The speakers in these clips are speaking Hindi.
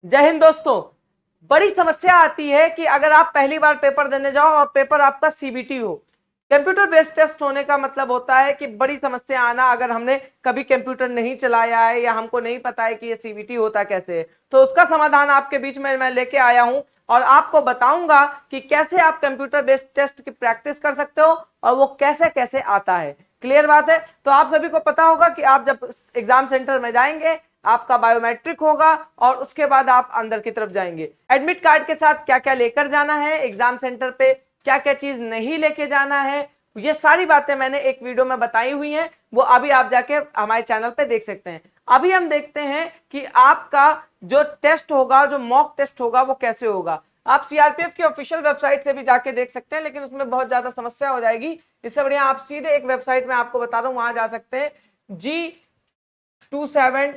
जय हिंद दोस्तों। बड़ी समस्या आती है कि अगर आप पहली बार पेपर देने जाओ और पेपर आपका सीबीटी हो। कंप्यूटर बेस्ड टेस्ट होने का मतलब होता है कि बड़ी समस्या आना, अगर हमने कभी कंप्यूटर नहीं चलाया है या हमको नहीं पता है कि ये सीबीटी होता कैसे है, तो उसका समाधान आपके बीच में मैं लेके आया हूं और आपको बताऊंगा कि कैसे आप कंप्यूटर बेस्ड टेस्ट की प्रैक्टिस कर सकते हो और वो कैसे कैसे आता है। क्लियर बात है। तो आप सभी को पता होगा कि आप जब एग्जाम सेंटर में जाएंगे आपका बायोमेट्रिक होगा और उसके बाद आप अंदर की तरफ जाएंगे। एडमिट कार्ड के साथ क्या क्या लेकर जाना है, एग्जाम सेंटर पे क्या क्या चीज नहीं लेके जाना है, ये सारी बातें मैंने एक वीडियो में बताई हुई हैं। वो अभी आप जाके हमारे चैनल पे देख सकते हैं। अभी हम देखते हैं कि आपका जो टेस्ट होगा, जो मॉक टेस्ट होगा, वो कैसे होगा। आप सीआरपीएफ की ऑफिशियल वेबसाइट से भी जाके देख सकते हैं, लेकिन उसमें बहुत ज्यादा समस्या हो जाएगी। इससे बढ़िया आप सीधे एक वेबसाइट में आपको बता दूं, वहां जा सकते हैं, G27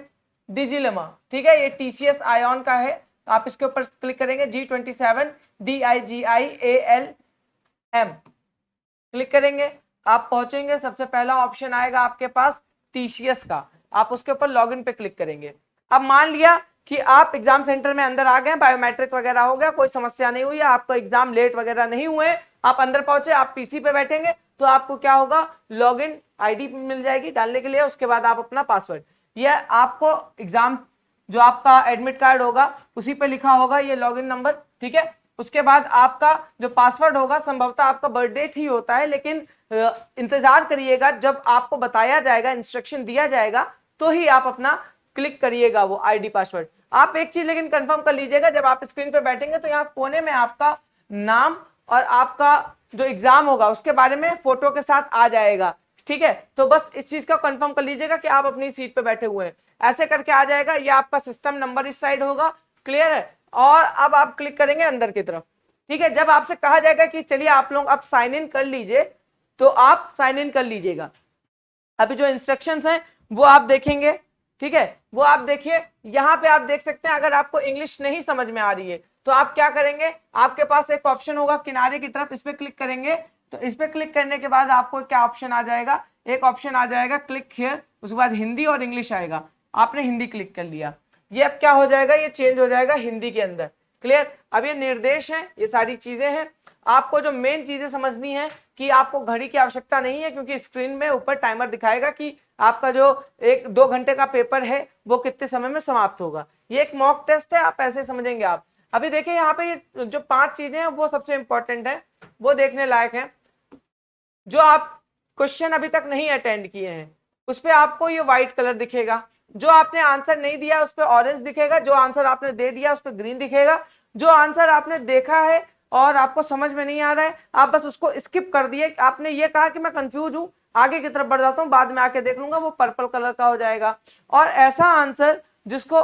डिजिलमा। ठीक है, ये टीसीएस आयोन का है। आप इसके ऊपर क्लिक करेंगे, G27 DIGIALM क्लिक करेंगे, आप पहुंचेंगे। सबसे पहला ऑप्शन आएगा आपके पास टीसीएस का, आप उसके ऊपर लॉगिन पे क्लिक करेंगे। अब मान लिया कि आप एग्जाम सेंटर में अंदर आ गए, बायोमेट्रिक वगैरह हो गया, कोई समस्या नहीं हुई, आपका एग्जाम लेट वगैरह नहीं हुए, आप अंदर पहुंचे, आप पीसी पे बैठेंगे, तो आपको क्या होगा, लॉगिन आईडी मिल जाएगी डालने के लिए। उसके बाद आप अपना पासवर्ड, यह आपको एग्जाम जो आपका एडमिट कार्ड होगा उसी पे लिखा होगा ये लॉगिन नंबर। ठीक है, उसके बाद आपका जो पासवर्ड होगा, संभवतः आपका बर्थडे ही होता है, लेकिन इंतजार करिएगा, जब आपको बताया जाएगा, इंस्ट्रक्शन दिया जाएगा, तो ही आप अपना क्लिक करिएगा वो आईडी पासवर्ड। आप एक चीज लेकिन कंफर्म कर लीजिएगा, जब आप स्क्रीन पे बैठेंगे तो यहाँ कोने में आपका नाम और आपका जो एग्जाम होगा उसके बारे में फोटो के साथ आ जाएगा। ठीक है, तो बस इस चीज का कंफर्म कर लीजिएगा कि आप अपनी सीट पे बैठे हुए हैं। ऐसे करके आ जाएगा, ये आपका सिस्टम नंबर इस साइड होगा। क्लियर है। और अब आप क्लिक करेंगे अंदर की तरफ। ठीक है, जब आपसे कहा जाएगा कि चलिए आप लोग अब साइन इन कर लीजिए, तो आप साइन इन कर लीजिएगा। अभी जो इंस्ट्रक्शंस हैं वो आप देखेंगे। ठीक है, वो आप देखिए, यहां पे आप देख सकते हैं। अगर आपको इंग्लिश नहीं समझ में आ रही है तो आप क्या करेंगे, आपके पास एक ऑप्शन होगा किनारे की तरफ, इस पे क्लिक करेंगे। तो इस पे क्लिक करने के बाद आपको क्या ऑप्शन आ जाएगा, एक ऑप्शन आ जाएगा क्लिक हियर, उसके बाद हिंदी और इंग्लिश आएगा। आपने हिंदी क्लिक कर लिया, ये अब क्या हो जाएगा, ये चेंज हो जाएगा हिंदी के अंदर। क्लियर। अब ये निर्देश है, ये सारी चीजें हैं। आपको जो मेन चीजें समझनी है कि आपको घड़ी की आवश्यकता नहीं है, क्योंकि स्क्रीन में ऊपर टाइमर दिखाएगा कि आपका जो 1-2 घंटे का पेपर है वो कितने समय में समाप्त होगा। ये एक मॉक टेस्ट है, आप ऐसे समझेंगे आप। अभी देखिए यहाँ पे ये जो 5 चीजें हैं वो सबसे इंपॉर्टेंट है, वो देखने लायक है। जो आप क्वेश्चन अभी तक नहीं अटेंड किए हैं उस पर आपको ये व्हाइट कलर दिखेगा, जो आपने आंसर नहीं दिया उस पर ऑरेंज दिखेगा, जो आंसर आपने दे दिया उस पर ग्रीन दिखेगा, जो आंसर आपने देखा है और आपको समझ में नहीं आ रहा है आप बस उसको स्किप कर दिए, आपने ये कहा कि मैं कंफ्यूज हूं, आगे की तरफ बढ़ जाता हूं, बाद में आके देख लूंगा, वो पर्पल कलर का हो जाएगा। और ऐसा आंसर जिसको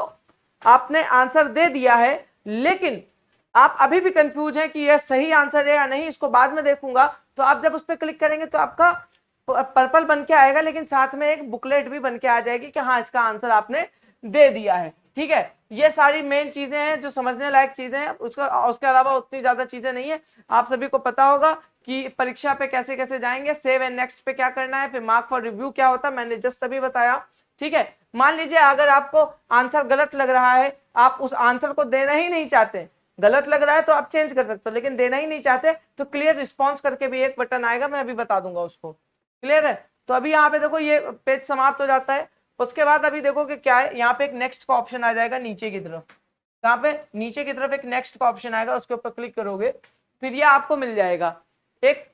आपने आंसर दे दिया है लेकिन आप अभी भी कंफ्यूज हैं कि यह सही आंसर है या नहीं, इसको बाद में देखूंगा, तो आप जब उस पर क्लिक करेंगे तो आपका पर्पल बन के आएगा, लेकिन साथ में एक बुकलेट भी बन के आ जाएगी कि हाँ इसका आंसर आपने दे दिया है। ठीक है, ये सारी मेन चीजें हैं जो समझने लायक चीजें हैं, उसके अलावा उतनी ज्यादा चीजें नहीं है। आप सभी को पता होगा कि परीक्षा पे कैसे कैसे जाएंगे, सेव एंड नेक्स्ट पे क्या करना है, फिर मार्क फॉर रिव्यू क्या होता है, मैंने जस्ट अभी बताया। ठीक है, मान लीजिए अगर आपको आंसर गलत लग रहा है, आप उस आंसर को देना ही नहीं चाहते, गलत लग रहा है तो आप चेंज कर सकते हो, लेकिन देना ही नहीं चाहते तो क्लियर रिस्पॉन्स करके भी एक बटन आएगा, मैं अभी बता दूंगा उसको। क्लियर है। तो अभी यहाँ पे देखो ये पेज समाप्त हो जाता है। उसके बाद अभी देखो कि क्या है, यहाँ पे एक नेक्स्ट का ऑप्शन आ जाएगा नीचे की तरफ, यहाँ पे नीचे की तरफ एक नेक्स्ट का ऑप्शन आएगा, उसके ऊपर क्लिक करोगे, फिर ये आपको मिल जाएगा एक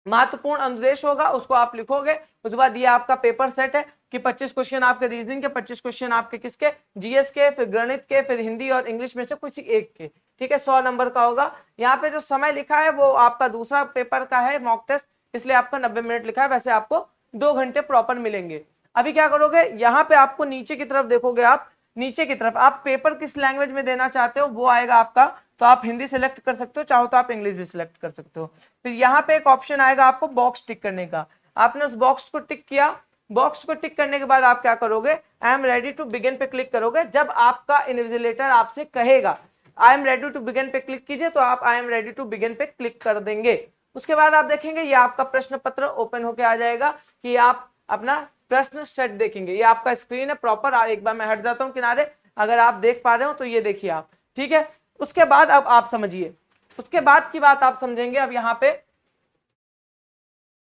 महत्वपूर्ण अनुदेश होगा, उसको आप लिखोगे। उसके बाद ये आपका पेपर सेट है कि 25 क्वेश्चन आपके रीजनिंग के, 25 क्वेश्चन आपके किसके, जीएस के, फिर गणित के, फिर हिंदी और इंग्लिश में से कुछ एक के। ठीक है, 100 नंबर का होगा। यहाँ पे जो समय लिखा है वो आपका दूसरा पेपर का है मॉक टेस्ट, इसलिए आपका 90 मिनट लिखा है, वैसे आपको 2 घंटे प्रॉपर मिलेंगे। अभी क्या करोगे, यहाँ पे आपको नीचे की तरफ देखोगे, आप नीचे की तरफ आप पेपर किस लैंग्वेज में देना चाहते हो वो आएगा आपका, तो आप हिंदी सेलेक्ट कर सकते हो, चाहो तो आप इंग्लिश भी सिलेक्ट कर सकते हो। फिर यहाँ पे एक ऑप्शन आएगा आपको बॉक्स टिक करने का, आपने उस बॉक्स को टिक किया। बॉक्स को टिक करने के बाद आप क्या करोगे, I am ready to begin पे क्लिक करोगे। जब आपका इन्विजिलेटर आपसे कहेगा I am ready to begin पे क्लिक कीजिए, तो आप I am ready to begin पे क्लिक कर देंगे। उसके बाद आप देखेंगे ये आपका प्रश्न पत्र ओपन होके आ जाएगा कि आप अपना प्रश्न सेट देखेंगे। ये आपका स्क्रीन है प्रॉपर, एक बार मैं हट जाता हूँ किनारे, अगर आप देख पा रहे हो तो ये देखिए आप, ठीक है। उसके बाद अब आप समझिए, उसके बाद की बात आप समझेंगे अब यहाँ पे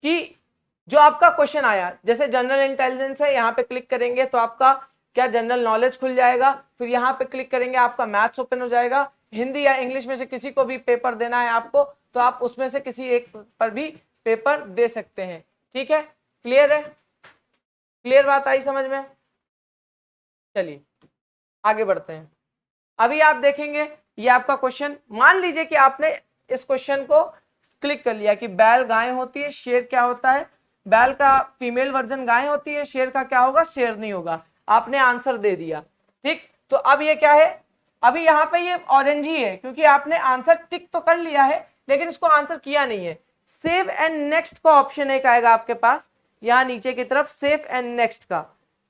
कि जो आपका क्वेश्चन आया, जैसे जनरल इंटेलिजेंस है, यहाँ पे क्लिक करेंगे तो आपका क्या जनरल नॉलेज खुल जाएगा, फिर यहाँ पे क्लिक करेंगे आपका मैथ्स ओपन हो जाएगा। हिंदी या इंग्लिश में से किसी को भी पेपर देना है आपको, तो आप उसमें से किसी एक पर भी पेपर दे सकते हैं, ठीक है। क्लियर है, क्लियर बात आई समझ में? चलिए आगे बढ़ते हैं। अभी आप देखेंगे ये आपका क्वेश्चन, मान लीजिए कि आपने इस क्वेश्चन को क्लिक कर लिया कि बैल गाय होती है, शेर क्या होता है, बैल का फीमेल वर्जन गाय होती है, शेर का क्या होगा, शेर नहीं होगा। आपने आंसर दे दिया, ठीक। तो अब ये क्या है, अभी यहाँ पे ये ऑरेंज ही है क्योंकि आपने आंसर टिक तो कर लिया है लेकिन इसको आंसर किया नहीं है। सेव एंड नेक्स्ट का ऑप्शन एक आएगा आपके पास यहाँ नीचे की तरफ, सेव एंड नेक्स्ट का,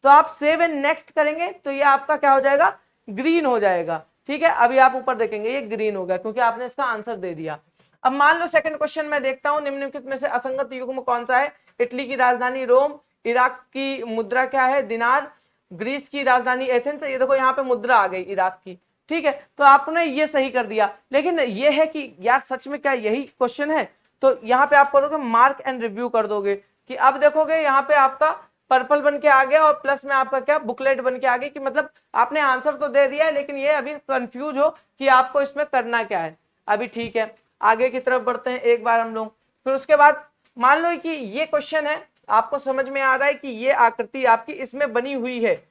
तो आप सेव एंड नेक्स्ट करेंगे तो ये आपका क्या हो जाएगा, ग्रीन हो जाएगा, ठीक है। अभी आप ऊपर देखेंगे ये ग्रीन हो गया क्योंकि आपने इसका आंसर दे दिया। अब मान लो सेकंड क्वेश्चन मैं देखता हूं, निम्नलिखित में से असंगत युग्म कौन सा है, इटली की राजधानी रोम, इराक की मुद्रा क्या है, दिनार, ग्रीस की राजधानी एथेंस। ये देखो यहाँ पे मुद्रा आ गई इराक की, ठीक है। तो आपने ये सही कर दिया, लेकिन ये है कि यार सच में क्या यही क्वेश्चन है, तो यहाँ पे आप करोगे मार्क एंड रिव्यू कर दोगे कि अब देखोगे यहाँ पे आपका पर्पल बन के आ गया और प्लस में आपका क्या बुकलेट बन के आ गई, कि मतलब आपने आंसर तो दे दिया है लेकिन ये अभी कंफ्यूज हो कि आपको इसमें करना क्या है। अभी ठीक है, आगे की तरफ बढ़ते हैं एक बार हम लोग। फिर उसके बाद मान लो कि ये क्वेश्चन है, आपको समझ में आ रहा है कि ये आकृति आपकी इसमें बनी हुई है,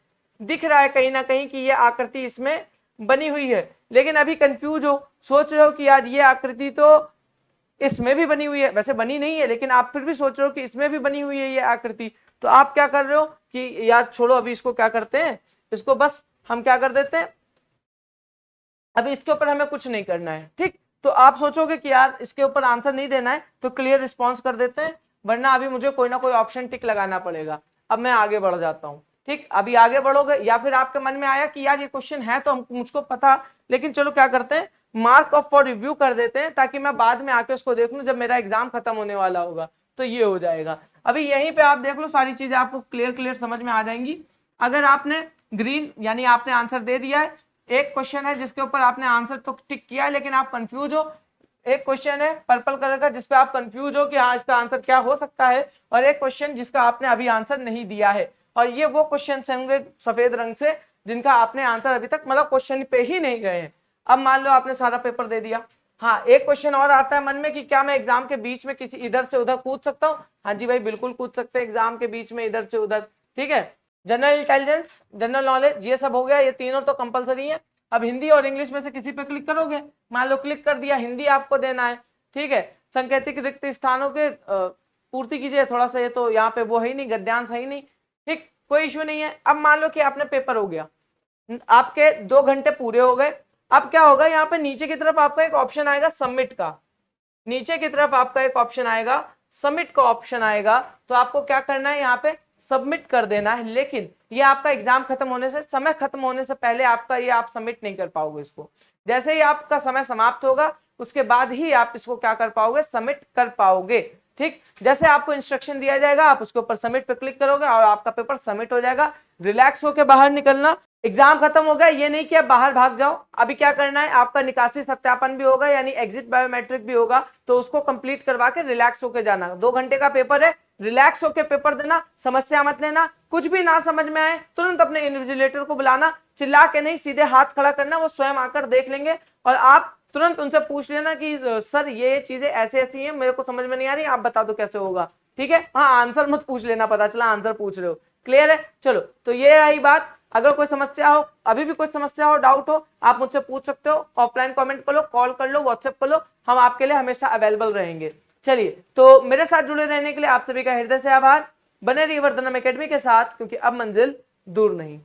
दिख रहा है कहीं ना कहीं कि ये आकृति इसमें बनी हुई है, लेकिन अभी कंफ्यूज हो, सोच रहे हो कि यार ये आकृति तो इसमें भी बनी हुई है, वैसे बनी नहीं है लेकिन आप फिर भी सोच रहे हो कि इसमें भी बनी हुई है ये आकृति। तो आप क्या कर रहे हो कि यार छोड़ो, अभी इसको क्या करते हैं, इसको बस हम क्या कर देते हैं, अभी इसके ऊपर हमें कुछ नहीं करना है, ठीक। तो आप सोचोगे कि यार इसके ऊपर आंसर नहीं देना है तो क्लियर रिस्पॉन्स कर देते हैं, वरना अभी मुझे कोई ना कोई ऑप्शन टिक लगाना पड़ेगा। अब मैं आगे बढ़ जाता हूँ, ठीक। अभी आगे बढ़ोगे या फिर आपके मन में आया कि यार ये क्वेश्चन है तो मुझको पता, लेकिन चलो क्या करते हैं, मार्क ऑफ फॉर रिव्यू कर देते हैं ताकि मैं बाद में आके उसको देख लूं जब मेरा एग्जाम खत्म होने वाला होगा, तो ये हो जाएगा। अभी यहीं पे आप देख लो, सारी चीजें आपको क्लियर समझ में आ जाएंगी। अगर आपने ग्रीन यानी आपने आंसर दे दिया है, एक क्वेश्चन है जिसके ऊपर आपने आंसर तो टिक किया है लेकिन आप कंफ्यूज हो, एक क्वेश्चन है पर्पल कलर का जिसपे आप कंफ्यूज हो कि हाँ इसका आंसर क्या हो सकता है, और एक क्वेश्चन जिसका आपने अभी आंसर नहीं दिया है, और ये वो क्वेश्चन होंगे सफेद रंग से जिनका आपने आंसर अभी तक मतलब क्वेश्चन पे ही नहीं गए हैं। अब मान लो आपने सारा पेपर दे दिया, हाँ एक क्वेश्चन और आता है मन में कि क्या मैं एग्जाम के बीच में किसी इधर से उधर कूद सकता हूँ, हाँ जी भाई बिल्कुल कूद सकते हैं एग्जाम के बीच में इधर से उधर, ठीक है। जनरल इंटेलिजेंस, जनरल नॉलेज, ये सब हो गया, ये तीनों तो कंपलसरी है। अब हिंदी और इंग्लिश में से किसी पे क्लिक करोगे, मान लो क्लिक कर दिया, हिंदी आपको देना है, ठीक है। संकेतिक रिक्त स्थानों के पूर्ति कीजिए, थोड़ा सा ये तो यहाँ पे वो है ही नहीं, गद्यांश है ही नहीं, ठीक, कोई इश्यू नहीं है। अब मान लो कि आपने पेपर हो गया, आपके 2 घंटे पूरे हो गए, अब क्या होगा, यहाँ पे नीचे की तरफ आपका एक ऑप्शन आएगा सबमिट का, नीचे की तरफ आपका एक ऑप्शन आएगा सबमिट का ऑप्शन आएगा, तो आपको क्या करना है, यहाँ पे सबमिट कर देना है। लेकिन ये आपका एग्जाम खत्म होने से, समय खत्म होने से पहले आपका ये आप सबमिट नहीं कर पाओगे इसको, जैसे ही आपका समय समाप्त होगा उसके बाद ही आप इसको क्या कर पाओगे, सबमिट कर पाओगे, ठीक। जैसे आपको इंस्ट्रक्शन दिया जाएगा आप उसके ऊपर सबमिट पे क्लिक करोगे और आपका पेपर सबमिट हो जाएगा। रिलैक्स होकर बाहर निकलना, एग्जाम खत्म हो गया ये नहीं कि आप बाहर भाग जाओ, अभी क्या करना है, आपका निकासी सत्यापन भी होगा यानी एग्जिट बायोमेट्रिक भी होगा, तो उसको कंप्लीट करवा के रिलैक्स होकर जाना। 2 घंटे का पेपर है, रिलैक्स होकर पेपर देना, समस्या मत लेना, कुछ भी ना समझ में आए तुरंत अपने इन्विजिलेटर को बुलाना, चिल्ला के नहीं सीधे हाथ खड़ा करना, वो स्वयं आकर देख लेंगे और आप तुरंत उनसे पूछ लेना कि सर ये चीजें ऐसे ऐसी हैं, मेरे को समझ में नहीं आ रही, आप बता दो कैसे होगा, ठीक है। हाँ आंसर मत पूछ लेना, पता चला आंसर पूछ रहे हो, क्लियर है। चलो तो ये रही बात, अगर कोई समस्या हो, अभी भी कोई समस्या हो, डाउट हो, आप मुझसे पूछ सकते हो, ऑफलाइन कमेंट कर लो, कॉल कर लो, व्हाट्सएप कर लो, हम आपके लिए हमेशा अवेलेबल रहेंगे। चलिए तो मेरे साथ जुड़े रहने के लिए आप सभी का हृदय से आभार, बने रहिए वर्धनम एकेडमी के साथ क्योंकि अब मंजिल दूर नहीं।